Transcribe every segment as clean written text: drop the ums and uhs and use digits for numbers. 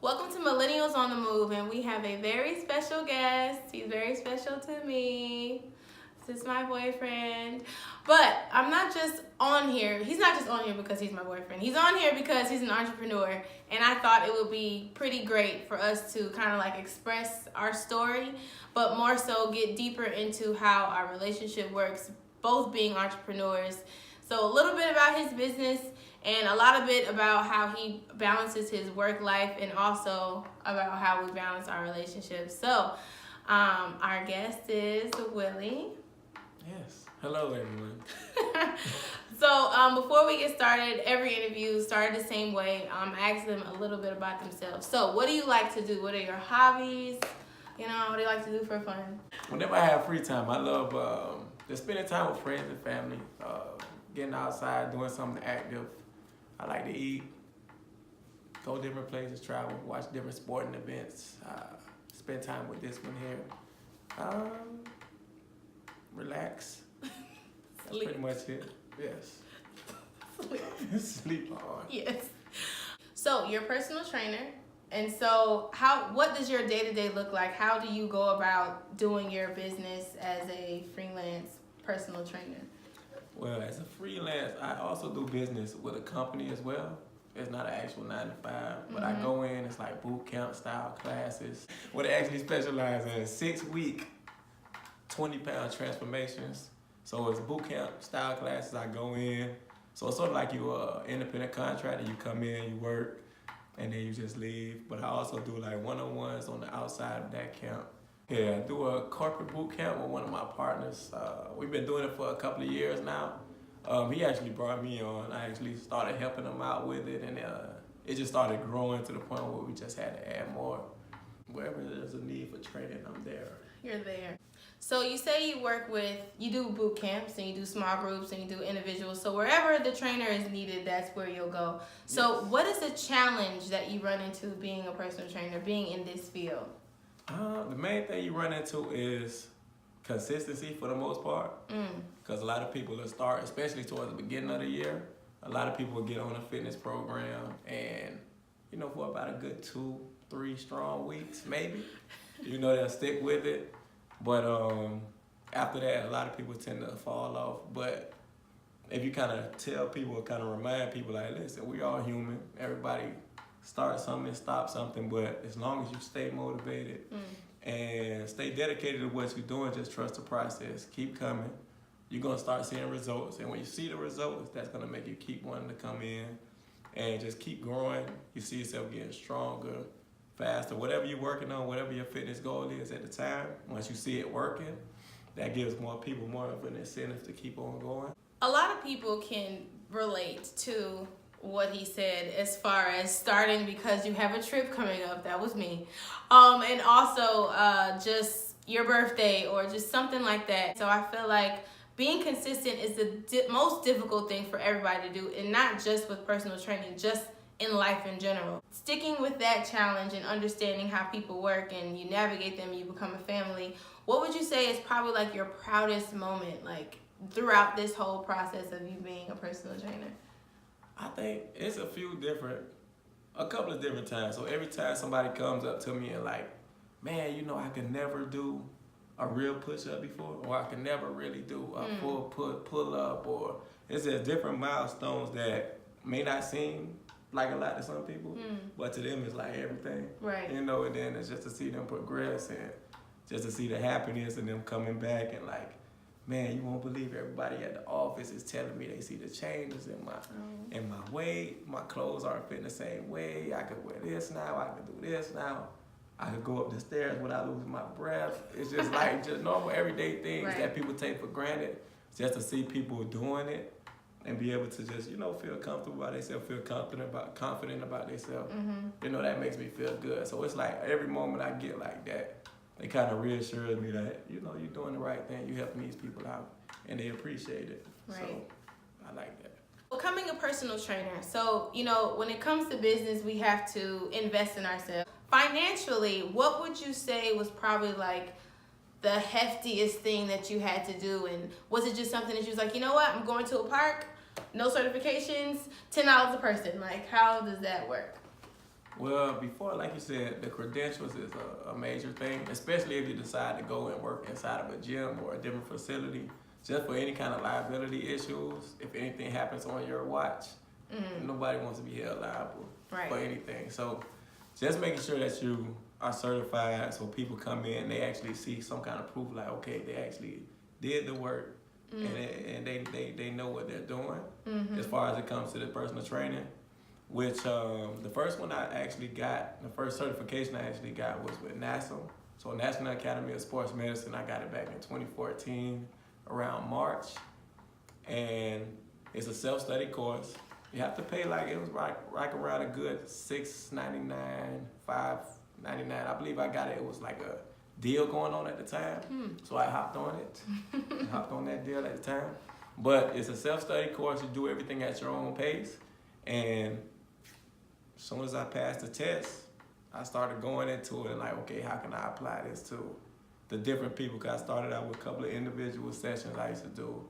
Welcome to Millennials on the Move, and we have a very special guest. He's very special to me. This is my boyfriend. But I'm not just on here. He's not just on here because he's my boyfriend. He's on here because he's an entrepreneur, and I thought it would be pretty great for us to kind of like express our story, but more so get deeper into how our relationship works, both being entrepreneurs. So a little bit about his business and a lot of it about how he balances his work life and also about how we balance our relationships. So our guest is Willie. Yes. Hello, everyone. So before we get started, every interview started the same way. Ask them a little bit about themselves. So what do you like to do? What are your hobbies? You know, what do you like to do for fun? Whenever I have free time, I love just spending time with friends and family, getting outside, doing something active. I like to eat, go different places, travel, watch different sporting events, spend time with this one here. Relax. That's pretty much it. Yes. Sleep. Sleep hard. Yes. So you're a personal trainer, and so what does your day-to-day look like? How do you go about doing your business as a freelance personal trainer? Well, as a freelance, I also do business with a company as well. It's not an actual 9 to 5, but I go in, it's like boot camp style classes. What they actually specialize in 6-week, 20-pound transformations. So it's boot camp style classes. I go in. So it's sort of like you're an independent contractor. You come in, you work, and then you just leave. But I also do like one-on-ones on the outside of that camp. Yeah, I do a corporate boot camp with one of my partners. We've been doing it for a couple of years now. He actually brought me on. I actually started helping him out with it, and it just started growing to the point where we just had to add more. Wherever there's a need for training, I'm there. You're there. So you say you do boot camps and you do small groups and you do individuals. So wherever the trainer is needed, that's where you'll go. So What is the challenge that you run into being a personal trainer, being in this field? The main thing you run into is consistency for the most part. Because a lot of people will start, especially towards the beginning of the year, a lot of people will get on a fitness program and, for about a good 2-3 strong weeks, maybe, they'll stick with it. But after that, a lot of people tend to fall off. But if you kind of tell people, kind of remind people, like, listen, we all human. Everybody start something, stop something. But as long as you stay motivated and stay dedicated to what you're doing, just trust the process. Keep coming. You're going to start seeing results. And when you see the results, that's going to make you keep wanting to come in and just keep growing. You see yourself getting stronger, faster, whatever you're working on, whatever your fitness goal is at the time. Once you see it working, that gives more people more of an incentive to keep on going. A lot of people can relate to what he said as far as starting because you have a trip coming up. That was me. And also just your birthday or just something like that. So I feel like being consistent is the most difficult thing for everybody to do, and not just with personal training, just in life in general. Sticking with that challenge and understanding how people work and you navigate them, you become a family. What would you say is probably like your proudest moment, like throughout this whole process of you being a personal trainer? I think it's a couple of different times. So every time somebody comes up to me and like, man, I could never do a real push-up before, or I could never really do a full pull-up, or it's just different milestones that may not seem like a lot to some people, but to them it's like everything. Right. And then it's just to see them progress and just to see the happiness and them coming back and like, man, you won't believe everybody at the office is telling me they see the changes in my weight. My clothes aren't fitting the same way. I could wear this now. I could do this now. I could go up the stairs without losing my breath. It's just like just normal everyday things that people take for granted. Just to see people doing it and be able to just, feel comfortable about themselves, feel confident about themselves. That makes me feel good. So it's like every moment I get like that, it kind of reassures me that, you're doing the right thing. You're helping these people out, and they appreciate it. Right. So I like that. Becoming a personal trainer. So, when it comes to business, we have to invest in ourselves. Financially, what would you say was probably like the heftiest thing that you had to do? And was it just something that you was like, you know what, I'm going to a park, no certifications, $10 a person? Like, how does that work? Well, before, like you said, the credentials is a major thing, especially if you decide to go and work inside of a gym or a different facility, just for any kind of liability issues. If anything happens on your watch, nobody wants to be held liable for anything. So just making sure that you are certified so people come in, they actually see some kind of proof like, okay, they actually did the work and they know what they're doing as far as it comes to the personal training. Which the first one I actually got, the first certification I actually got was with NASA. So National Academy of Sports Medicine, I got it back in 2014 around March. And it's a self-study course. You have to pay like, it was right around a good $6.99, $5.99. I believe I got it. It was like a deal going on at the time. So I hopped on it. I hopped on that deal at the time. But it's a self-study course. You do everything at your own pace. And as soon as I passed the test, I started going into it and like, okay, how can I apply this to the different people? Because I started out with a couple of individual sessions I used to do.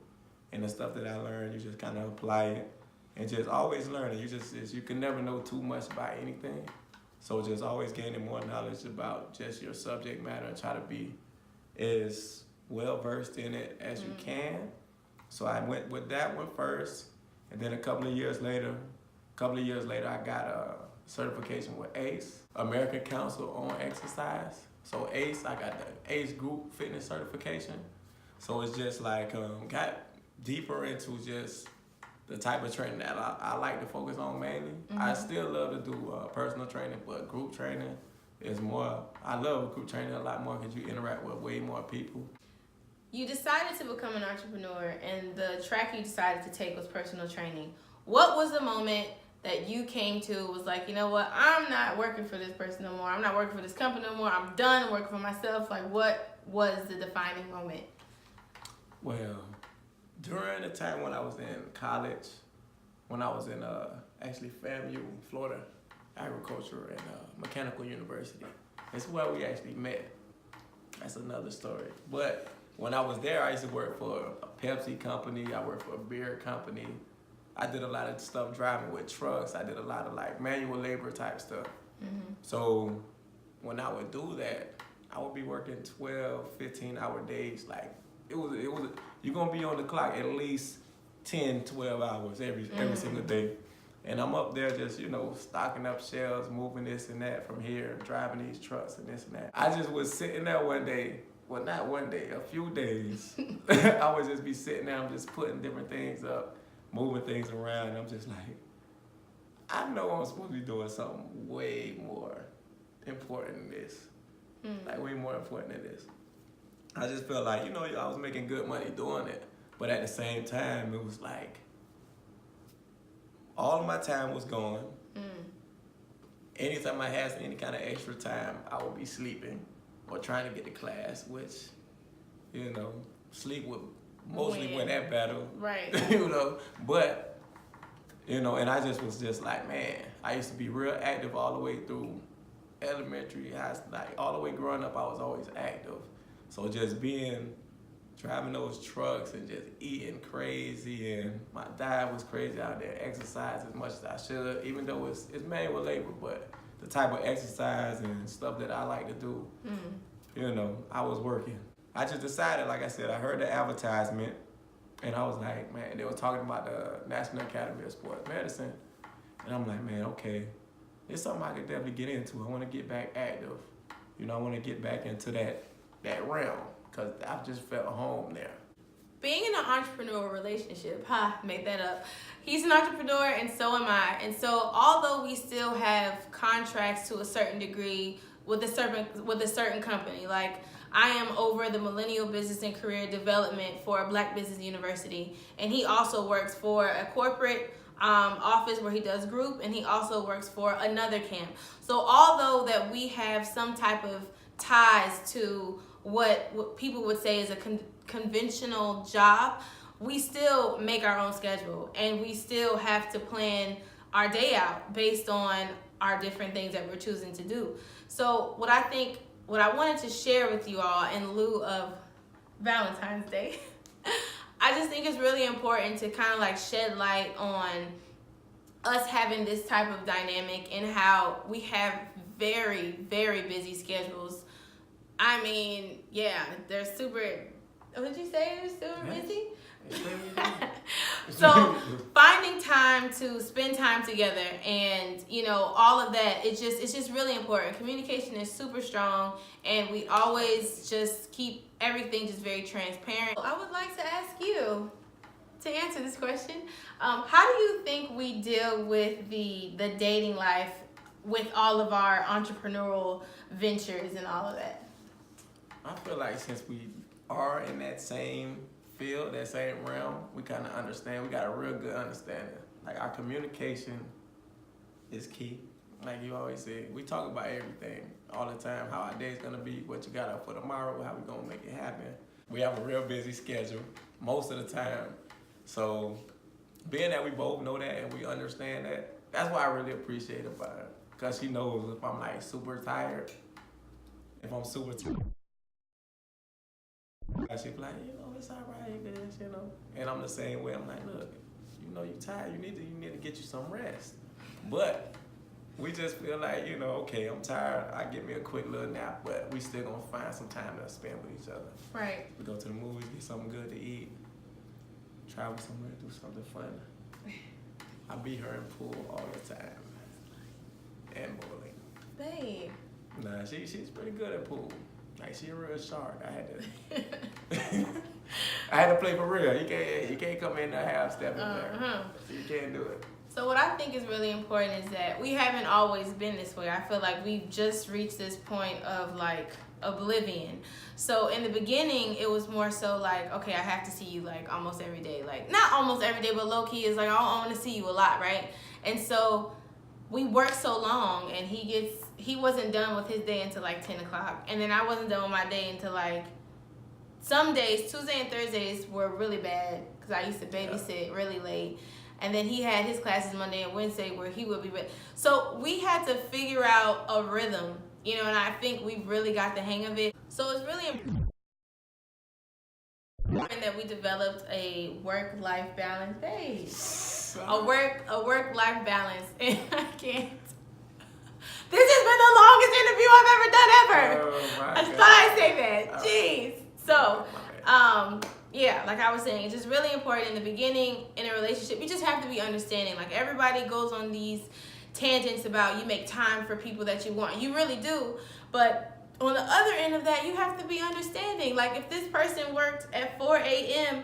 And the stuff that I learned, you just kind of apply it and just always learning. You can never know too much about anything. So just always gaining more knowledge about just your subject matter and try to be as well versed in it as you can. So I went with that one first. And then a couple of years later, I got a certification with ACE, American Council on Exercise. So ACE, I got the ACE Group Fitness Certification. So it's just like, got deeper into just the type of training that I like to focus on mainly. I still love to do personal training, but group training is more, I love group training a lot more because you interact with way more people. You decided to become an entrepreneur, and the track you decided to take was personal training. What was the moment that you came to, was like, you know what, I'm not working for this person no more. I'm not working for this company no more. I'm done working for myself. Like, what was the defining moment? Well, during the time when I was in college, when I was in actually FAMU, Florida Agriculture and Mechanical University, it's where we actually met. That's another story. But when I was there, I used to work for a Pepsi company. I worked for a beer company. I did a lot of stuff driving with trucks. I did a lot of like manual labor type stuff. So when I would do that, I would be working 12, 15-hour days. Like it was. You're gonna be on the clock at least 10, 12 hours every single day. And I'm up there just, stocking up shelves, moving this and that from here, driving these trucks and this and that. I just was sitting there one day, well, not one day, a few days. I would just be sitting there, I'm just putting different things up, moving things around. And I'm just like, I know I'm supposed to be doing something way more important than this. Like way more important than this. I just felt like, I was making good money doing it. But at the same time, it was like, all of my time was gone. Anytime I had any kind of extra time, I would be sleeping or trying to get to class, which, sleep would mostly win that battle. Right. But, and I just was just like, man, I used to be real active all the way through elementary, like all the way growing up, I was always active. So just driving those trucks and just eating crazy, and my diet was crazy out there, exercise as much as I should, even though it's manual labor, but the type of exercise and stuff that I like to do, I was working. I just decided, like I said, I heard the advertisement, and I was like, man, they were talking about the National Academy of Sports Medicine, and I'm like, man, okay, it's something I could definitely get into. I want to get back active. I want to get back into that realm, because I just felt home there. Being in an entrepreneurial relationship, made that up. He's an entrepreneur and so am I. And so although we still have contracts to a certain degree with a certain company, like I am over the Millennial Business and Career Development for a Black Business University, and he also works for a corporate office where he does group, and he also works for another camp. So although that we have some type of ties to what people would say is a conventional job, we still make our own schedule, and we still have to plan our day out based on our different things that we're choosing to do. So what I wanted to share with you all in lieu of Valentine's Day, I just think it's really important to kind of like shed light on us having this type of dynamic and how we have very, very busy schedules. I mean, yeah, they're super, what did you say? They're super busy? So finding time to spend time together and, you know, all of that, it's just really important. Communication is super strong, and we always just keep everything just very transparent. I would like to ask you to answer this question. How do you think we deal with the dating life with all of our entrepreneurial ventures and all of that? I feel like since we are in that same field, that same realm, we kind of understand. We got a real good understanding. Like, our communication is key. Like you always say, we talk about everything all the time. How our day's gonna be, what you got up for tomorrow, how we gonna make it happen. We have a real busy schedule most of the time. So being that we both know that and we understand that, that's why I really appreciate about her. Cause she knows if I'm like super tired, if I'm super tired, she be like, you know, it's all right, bitch, you know. And I'm the same way. I'm like, look, you know, you tired. You need to get you some rest. But we just feel like, you know, okay, I'm tired. I give me a quick little nap, but we still gonna find some time to spend with each other. Right. We go to the movies, get something good to eat, travel somewhere, do something fun. I beat her in pool all the time, and bowling. Babe. Nah, she's pretty good at pool. Like, she a real shark. I had to play for real. You can't come in there half stepping there. You can't do it. So what I think is really important is that we haven't always been this way. I feel like we've just reached this point of like oblivion. So in the beginning, it was more so like, okay, I have to see you like almost every day. Like, not almost every day, but low key is like, I want to see you a lot, right? And so we worked so long, and he wasn't done with his day until like 10 o'clock. And then I wasn't done with my day until like, some days, Tuesday and Thursdays were really bad because I used to babysit really late. And then he had his classes Monday and Wednesday where he would be ready. So we had to figure out a rhythm, you know, and I think we've really got the hang of it. So it's really important that we developed a work-life balance. Babe, a work-life balance. And I can't. This has been the longest interview I've ever done ever. Oh, I just thought I'd say that. Jeez. So, yeah, like I was saying, it's just really important in the beginning in a relationship. You just have to be understanding. Like, everybody goes on these tangents about you make time for people that you want. You really do. But on the other end of that, you have to be understanding. Like, if this person worked at 4 a.m.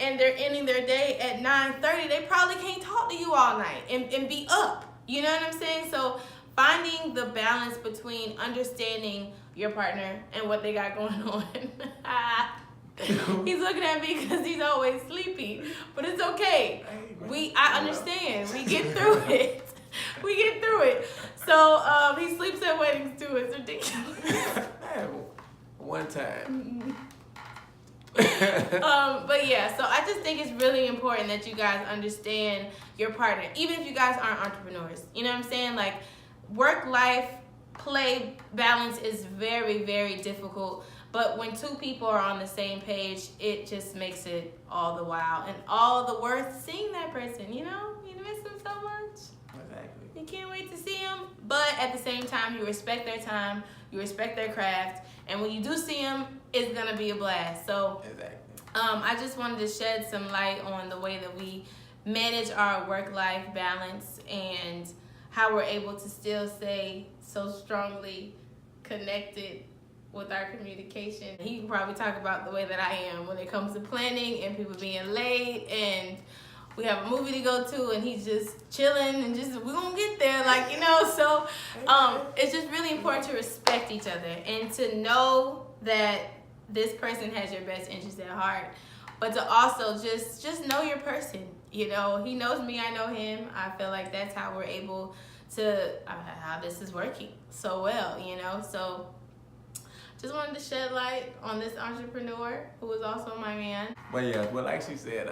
and they're ending their day at 9:30, they probably can't talk to you all night and be up. You know what I'm saying? So finding the balance between understanding your partner and what they got going on. He's looking at me because he's always sleepy, but it's okay. I understand. We get through it. We get through it. So he sleeps at weddings too. It's ridiculous. One time. But yeah, so I just think it's really important that you guys understand your partner, even if you guys aren't entrepreneurs. You know what I'm saying? Like, work-life play balance is very, very difficult. But when two people are on the same page, it just makes it all the while and all the worth seeing that person. You know, you miss them so much. Exactly. You can't wait to see them. But at the same time, you respect their time, you respect their craft, and when you do see them, it's gonna be a blast. So, exactly. I just wanted to shed some light on the way that we manage our work-life balance and how we're able to still stay so strongly connected with our communication. He can probably talk about the way that I am when it comes to planning and people being late, and we have a movie to go to and he's just chilling and just, we're gonna get there, like, you know. So it's just really important to respect each other and to know that this person has your best interest at heart, but to also just know your person. You know, he knows me, I know him. I feel like that's how we're able to, how this is working so well, you know. So just wanted to shed light on this entrepreneur who is also my man. But yeah, well, like she said,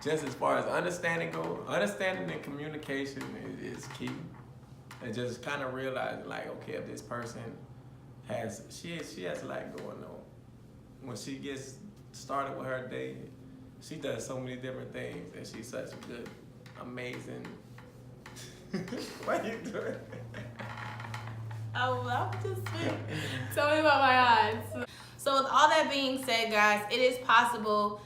just as far as understanding goes, understanding and communication is key. And just kind of realizing, like, okay, if this person has, she has a lot going on. When she gets started with her day, she does so many different things, and she's such a good, amazing What you doing? Oh, I'm just sweet. Tell me about my odds. So with all that being said, guys, it is possible.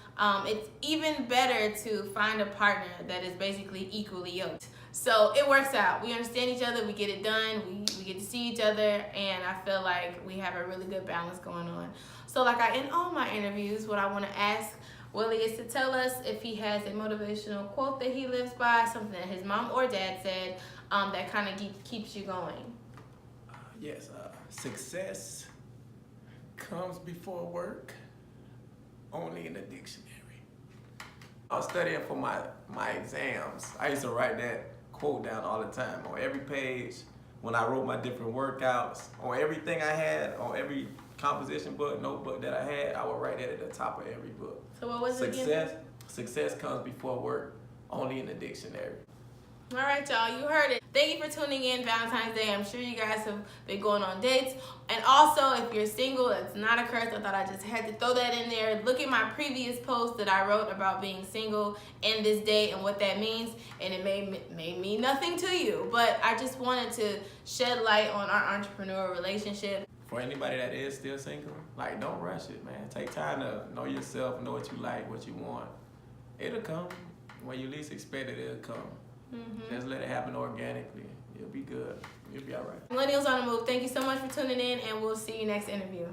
It's even better to find a partner that is basically equally yoked. So it works out. We understand each other. We get it done. We get to see each other. And I feel like we have a really good balance going on. So like I end all my interviews, what I want to ask Willie is to tell us if he has a motivational quote that he lives by, something that his mom or dad said that kind of keeps you going. Yes, success comes before work, only in the dictionary. I was studying for my exams. I used to write that quote down all the time on every page when I wrote my different workouts, on everything I had, on every composition book, notebook that I had, I would write that at the top of every book. So what was it again? Success comes before work, only in the dictionary. All right, y'all, you heard it. Thank you for tuning in Valentine's Day. I'm sure you guys have been going on dates. And also, if you're single, it's not a curse. I thought I just had to throw that in there. Look at my previous post that I wrote about being single in this day and what that means. And it may mean nothing to you. But I just wanted to shed light on our entrepreneurial relationship. For anybody that is still single, like, don't rush it, man. Take time to know yourself, know what you like, what you want. It'll come. When you least expect it, it'll come. Just let it happen organically. You'll be good. You'll be all right. Millennials on the Move, thank you so much for tuning in, and we'll see you next interview.